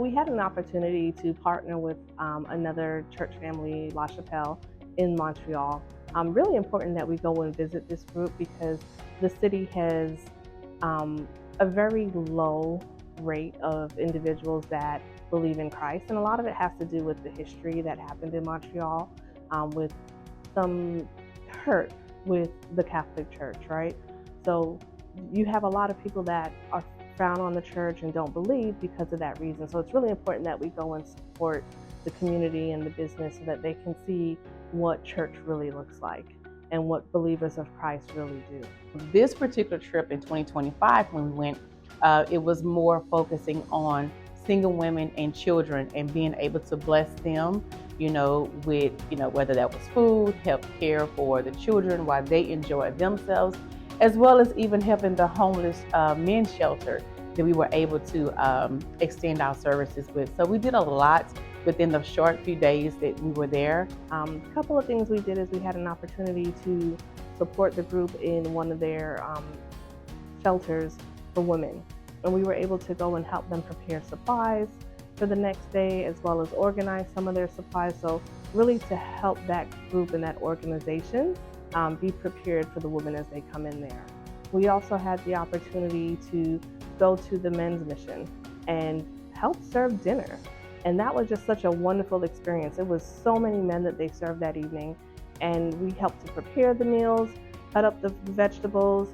we had an opportunity to partner with another church family, La Chapelle, in Montreal. Really important that we go and visit this group because the city has a very low rate of individuals that believe in Christ, and a lot of it has to do with the history that happened in Montreal, with some hurt with the Catholic Church, right? So you have a lot of people that are frown on the church and don't believe because of that reason. So it's really important that we go and support the community and the business so that they can see what church really looks like and what believers of Christ really do. This particular trip in 2025, when we went, it was more focusing on single women and children and being able to bless them, with, whether that was food, help care for the children while they enjoy themselves, as well as even helping the homeless men's shelter that we were able to extend our services with. So we did a lot within the short few days that we were there. A couple of things we did is we had an opportunity to support the group in one of their shelters for women. And we were able to go and help them prepare supplies for the next day, as well as organize some of their supplies. So really to help that group and that organization be prepared for the women as they come in there. We also had the opportunity to go to the men's mission and help serve dinner. And that was just such a wonderful experience. It was so many men that they served that evening. And we helped to prepare the meals, cut up the vegetables,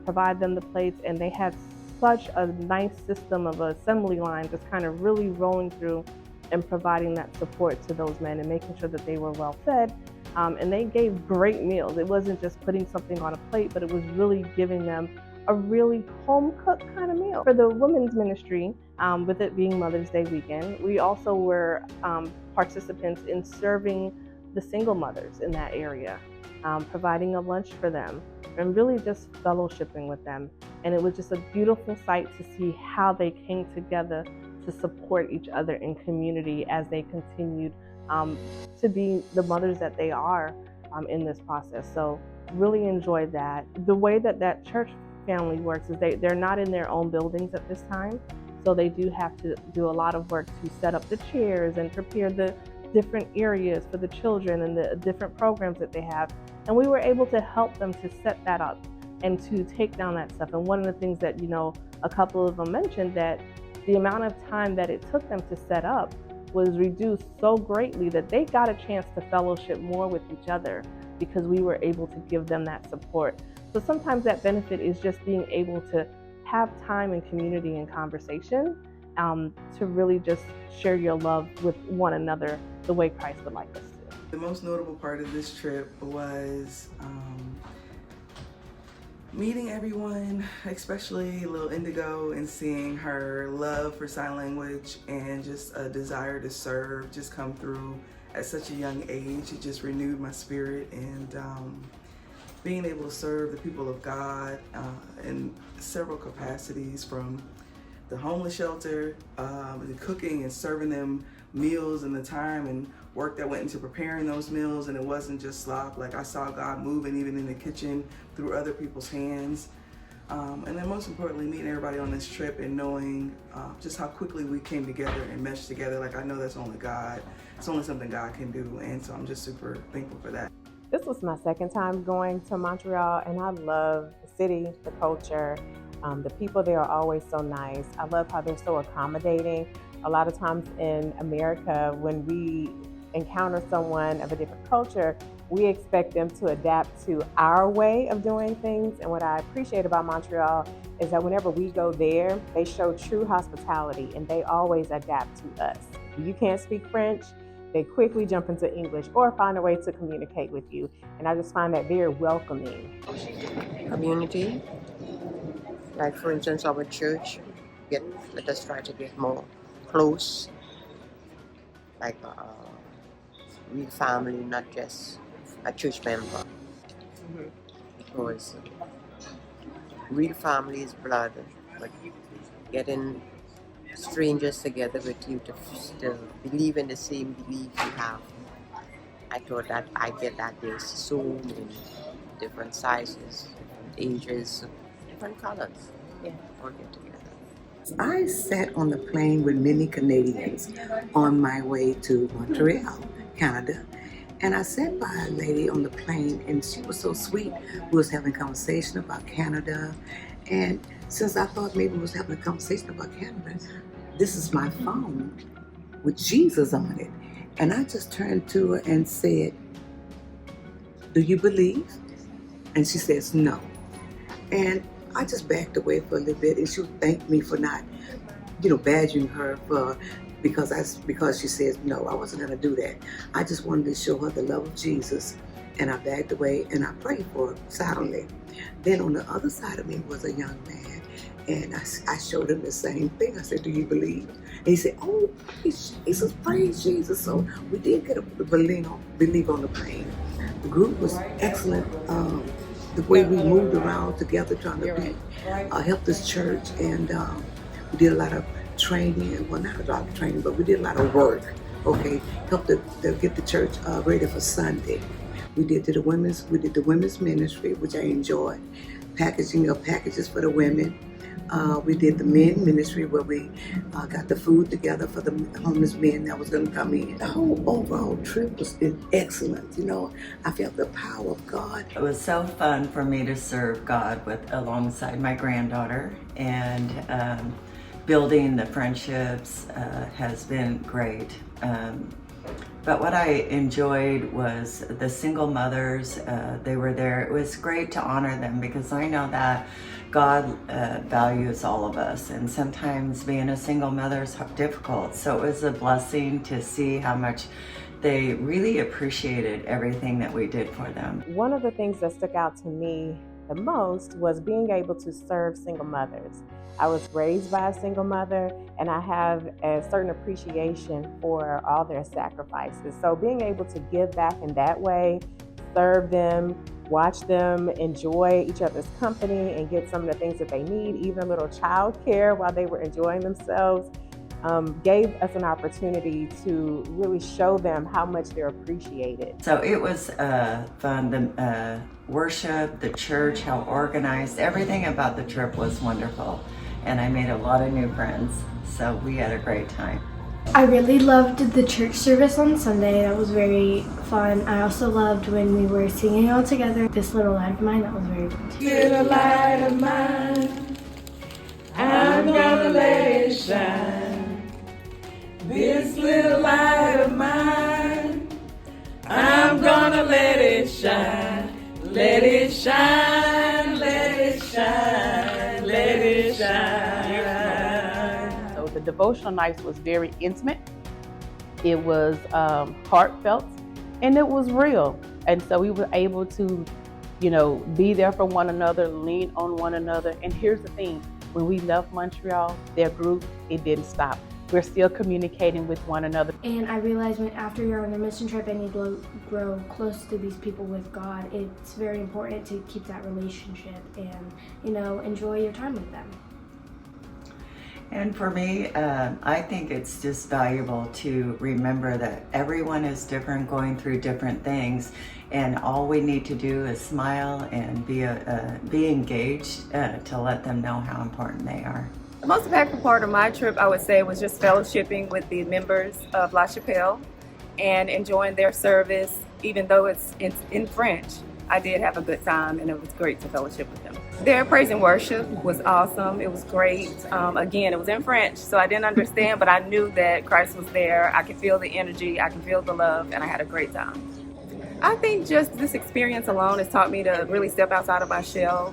provide them the plates. And they had such a nice system of assembly line just kind of really rolling through and providing that support to those men and making sure that they were well fed. And they gave great meals. It wasn't just putting something on a plate, but it was really giving them a really home-cooked kind of meal. For the women's ministry, with it being Mother's Day weekend, we also were participants in serving the single mothers in that area, providing a lunch for them, and really just fellowshipping with them. And it was just a beautiful sight to see how they came together to support each other in community as they continued to be the mothers that they are in this process. So really enjoyed that. The way that church family works is they're not in their own buildings at this time. So they do have to do a lot of work to set up the chairs and prepare the different areas for the children and the different programs that they have. And we were able to help them to set that up and to take down that stuff. And one of the things that, a couple of them mentioned that the amount of time that it took them to set up was reduced so greatly that they got a chance to fellowship more with each other because we were able to give them that support. So sometimes that benefit is just being able to have time and community and conversation to really just share your love with one another the way Christ would like us to. The most notable part of this trip was meeting everyone, especially little Indigo, and seeing her love for sign language and just a desire to serve just come through at such a young age. It just renewed my spirit, and being able to serve the people of God in several capacities, from the homeless shelter, the cooking and serving them meals, and the time and work that went into preparing those meals. And it wasn't just slop. Like, I saw God moving even in the kitchen through other people's hands. And then most importantly, meeting everybody on this trip and knowing just how quickly we came together and meshed together. Like, I know that's only God. It's only something God can do. And so I'm just super thankful for that. This was my second time going to Montreal, and I love the city, the culture. The people there are always so nice. I love how they're so accommodating. A lot of times in America, when we encounter someone of a different culture, we expect them to adapt to our way of doing things. And what I appreciate about Montreal is that whenever we go there, they show true hospitality and they always adapt to us. If you can't speak French, they quickly jump into English or find a way to communicate with you. And I just find that very welcoming. Community, like for instance our church, let us try to get more close, like real family, not just a church member. Because real family is blood, but getting strangers together with you to still believe in the same belief you have. I thought that I get that there's so many different sizes, different ages, different colors. Yeah, all get together. I sat on the plane with many Canadians on my way to Montreal, Canada. And I sat by a lady on the plane, and she was so sweet. We was having a conversation about Canada. And since I thought maybe we was having a conversation about Canada, this is my phone with Jesus on it. And I just turned to her and said, "Do you believe?" And she says, "No." And I just backed away for a little bit, and she thanked me for not, badgering her because she says no. I wasn't gonna do that. I just wanted to show her the love of Jesus, and I backed away and I prayed for her silently. Then on the other side of me was a young man, and I showed him the same thing. I said, "Do you believe?" And he said, "Oh, praise Jesus, praise Jesus." So we did get a believe on the plane. The group was excellent. The way we moved around together trying to help this church, and we did a lot of training. Well, not a lot of training, but we did a lot of work. Okay, helped to get the church ready for Sunday. We did the women's ministry, which I enjoyed. Packaging of packages for the women. We did the men ministry where we got the food together for the homeless men that was going to come in. The whole overall trip was excellent. I felt the power of God. It was so fun for me to serve God alongside my granddaughter, and building the friendships has been great. But what I enjoyed was the single mothers. They were there. It was great to honor them because I know that God values all of us, and sometimes being a single mother is difficult. So it was a blessing to see how much they really appreciated everything that we did for them. One of the things that stuck out to me the most was being able to serve single mothers. I was raised by a single mother, and I have a certain appreciation for all their sacrifices. So being able to give back in that way, serve them, watch them enjoy each other's company and get some of the things that they need, even a little childcare while they were enjoying themselves, gave us an opportunity to really show them how much they're appreciated. So it was fun. The worship, the church, how organized, everything about the trip was wonderful. And I made a lot of new friends. So we had a great time. I really loved the church service on Sunday. That was very fun. I also loved when we were singing all together. This little light of mine, that was very fun too. Little light of mine, I'm gonna let it shine. This little light of mine, I'm gonna let it shine. Let it shine, let it shine, let it shine. So the devotional nights was very intimate. It was heartfelt, and it was real. And so we were able to, be there for one another, lean on one another. And here's the thing, when we left Montreal, their group, it didn't stop. We're still communicating with one another. And I realized after you're on a mission trip and you grow close to these people with God, it's very important to keep that relationship and, enjoy your time with them. And for me, I think it's just valuable to remember that everyone is different, going through different things, and all we need to do is smile and be engaged to let them know how important they are. The most impactful part of my trip, I would say, was just fellowshipping with the members of La Chapelle and enjoying their service. Even though it's in French, I did have a good time, and it was great to fellowship with them. Their praise and worship was awesome. It was great. Again, it was in French, so I didn't understand, but I knew that Christ was there. I could feel the energy, I could feel the love, and I had a great time. I think just this experience alone has taught me to really step outside of my shell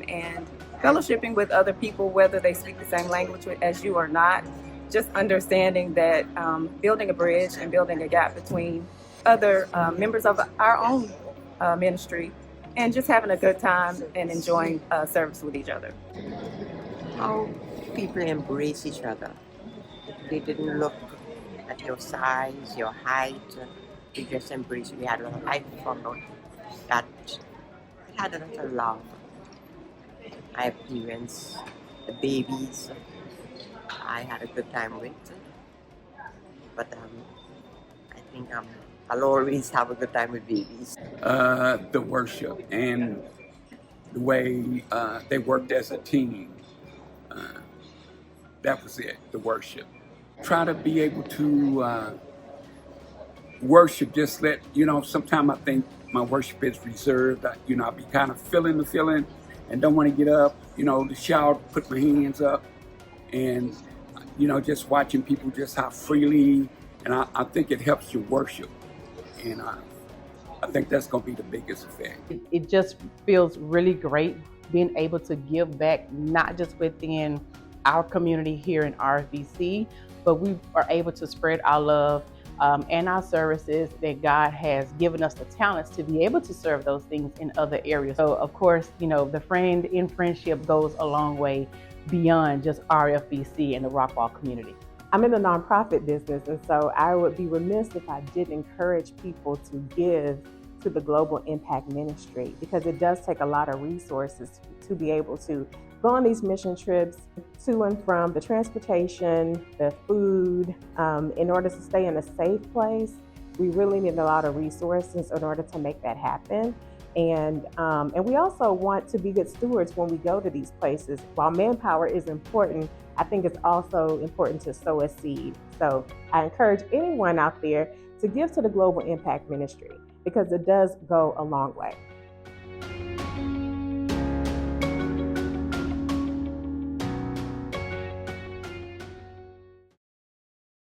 and fellowshipping with other people, whether they speak the same language as you or not, just understanding that building a bridge and building a gap between other members of our own ministry, and just having a good time and enjoying service with each other. How people embrace each other. They didn't look at your size, your height. They just embraced you. We had a life from that. We had a lot of love. My parents, the babies, I had a good time with. But I think I'll always have a good time with babies. The worship and the way they worked as a team. that was it, the worship. Try to be able to worship, just let, sometimes I think my worship is reserved. I be kind of feeling the feeling and don't want to get up, the shower, put my hands up and, just watching people just how freely, and I think it helps you worship. And I think that's going to be the biggest effect. It just feels really great being able to give back, not just within our community here in RFBC, but we are able to spread our love and our services that God has given us the talents to be able to serve those things in other areas. So of course, the friend in friendship goes a long way beyond just RFBC and the Rockwall community. I'm in the nonprofit business, and so I would be remiss if I didn't encourage people to give to the Global Impact Ministry, because it does take a lot of resources to be able to go on these mission trips to and from, the transportation, the food. In order to stay in a safe place, we really need a lot of resources in order to make that happen. And we also want to be good stewards when we go to these places. While manpower is important, I think it's also important to sow a seed. So I encourage anyone out there to give to the Global Impact Ministry, because it does go a long way.